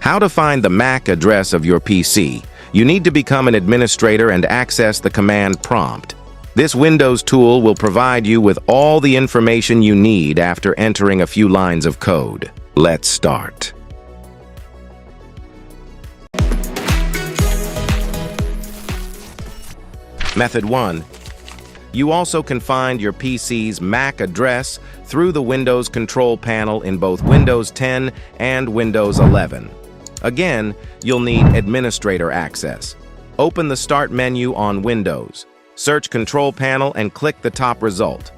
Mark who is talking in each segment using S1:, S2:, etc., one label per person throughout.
S1: How to find the MAC address of your PC. You need to become an administrator and access the command prompt. This Windows tool will provide you with all the information you need after entering a few lines of code. Let's start. Method 1. You also can find your PC's MAC address through the Windows control panel in both Windows 10 and Windows 11. Again, you'll need administrator access. Open the Start menu on Windows. Search Control Panel and click the top result.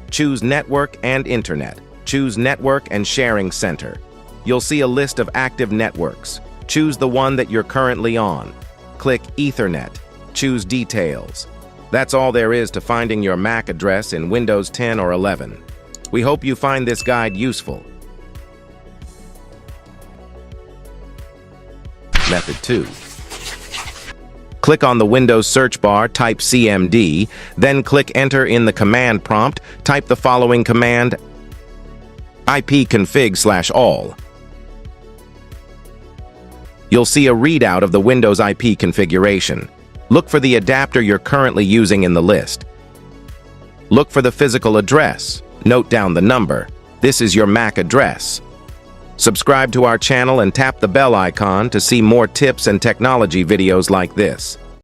S1: Choose Network and Internet. Choose Network and Sharing Center. You'll see a list of active networks. Choose the one that you're currently on. Click Ethernet. Choose Details. That's all there is to finding your MAC address in Windows 10 or 11. We hope you find this guide useful. Method 2. Click on the Windows search bar, type CMD, then click Enter in the command prompt. Type the following command: ipconfig/all. You'll see a readout of the Windows IP configuration. Look for the adapter you're currently using in the list. Look for the physical address. Note down the number. This is your MAC address. Subscribe to our channel and tap the bell icon to see more tips and technology videos like this.